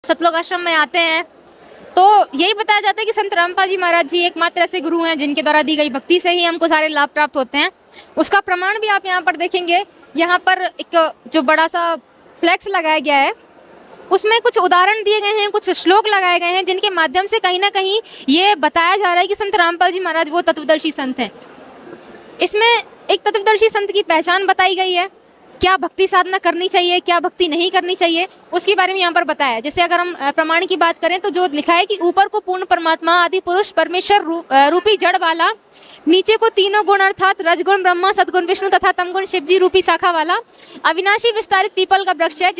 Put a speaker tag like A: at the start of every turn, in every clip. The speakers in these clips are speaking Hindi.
A: सतलोक आश्रम में आते हैं तो यही बताया जाता है कि संत रामपाल जी महाराज जी एकमात्र ऐसे गुरु हैं जिनके द्वारा दी गई भक्ति से ही हमको सारे लाभ प्राप्त होते हैं। उसका प्रमाण भी आप यहाँ पर देखेंगे। यहाँ पर एक जो बड़ा सा फ्लैक्स लगाया गया है उसमें कुछ उदाहरण दिए गए हैं, कुछ श्लोक लगाए गए हैं जिनके माध्यम से कहीं ना कहीं ये बताया जा रहा है कि संत रामपाल जी महाराज वो तत्वदर्शी संत हैं। इसमें एक तत्वदर्शी संत की पहचान बताई गई है, क्या भक्ति साधना करनी चाहिए, क्या भक्ति नहीं करनी चाहिए, उसके बारे में यहाँ पर बताया है। जैसे अगर हम प्रमाण की बात करें तो जो लिखा है कि ऊपर को पूर्ण परमात्मा आदि पुरुष परमेश्वर रूपी जड़ वाला, नीचे को तीनों गुण अर्थात रजगुण ब्रह्मा, सदगुण विष्णु तथा तमगुण शिवजी रूपी शाखा वाला अविनाशी विस्तारित पीपल का वृक्ष है,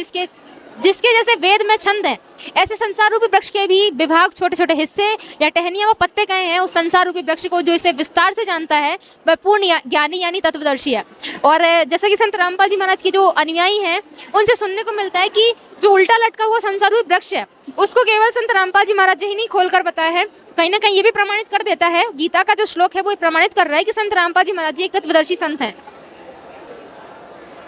A: जिसके जैसे वेद में छंद है, ऐसे संसार रूपी वृक्ष के भी विभाग छोटे छोटे हिस्से या टहनियां व पत्ते गए हैं। उस संसार रूपी वृक्ष को जो इसे विस्तार से जानता है वह पूर्ण ज्ञानी यानी तत्वदर्शी है। और जैसा कि संत रामपाल जी महाराज के जो अनुयायी हैं उनसे सुनने को मिलता है कि जो उल्टा लटका हुआ संसार रूपी वृक्ष है उसको केवल संत रामपाल जी महाराज जी ही नहीं खोल कर बताया है, कहीं ना कहीं ये भी प्रमाणित कर देता है, गीता का जो श्लोक है वो प्रमाणित कर रहा है कि संत रामपाल जी महाराज जी एक तत्वदर्शी संत हैं।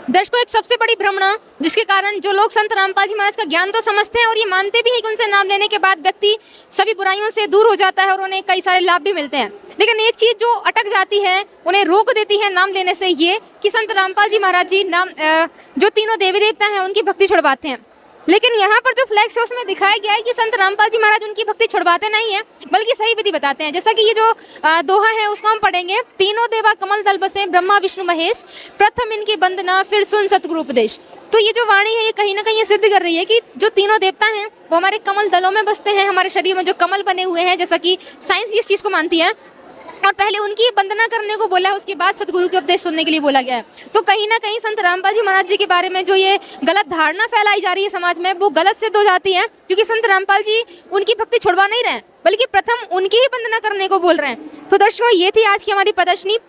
A: दर्शकों, एक सबसे बड़ी भ्रमणा जिसके कारण जो लोग संत रामपाल जी महाराज का ज्ञान तो समझते हैं और ये मानते भी हैं कि उनसे नाम लेने के बाद व्यक्ति सभी बुराइयों से दूर हो जाता है और उन्हें कई सारे लाभ भी मिलते हैं, लेकिन एक चीज जो अटक जाती है, उन्हें रोक देती है नाम लेने से, ये कि संत रामपाल जी महाराज जी जो तीनों देवी देवता हैं उनकी भक्ति छुड़वाते हैं। लेकिन यहाँ पर जो फ्लैक्स है उसमें दिखाया गया है कि संत रामपाल जी महाराज उनकी भक्ति छुड़वाते नहीं है बल्कि सही विधि बताते हैं। जैसा कि ये जो दोहा है उसको हम पढ़ेंगे, तीनों देवा कमल दल बसे ब्रह्मा विष्णु महेश, प्रथम इनकी वंदना फिर सुन सतगुरु उपदेश। तो ये जो वाणी है ये कहीं ना कहीं ये सिद्ध कर रही है कि जो तीनों देवता हैं वो हमारे कमल दलों में बसते हैं, हमारे शरीर में जो कमल बने हुए हैं, जैसा कि साइंस भी इस चीज़ को मानती है, और पहले उनकी वंदना करने को बोला है, उसके बाद सतगुरु के उपदेश सुनने के लिए बोला गया है। तो कहीं ना कहीं संत रामपाल जी महाराज जी के बारे में जो ये गलत धारणा फैलाई जा रही है समाज में वो गलत सिद्ध हो जाती है, क्योंकि संत रामपाल जी उनकी भक्ति छुड़वा नहीं रहे बल्कि प्रथम उनकी ही वंदना करने को बोल रहे हैं। तो दर्शकों, ये थी आज की हमारी प्रदर्शनी।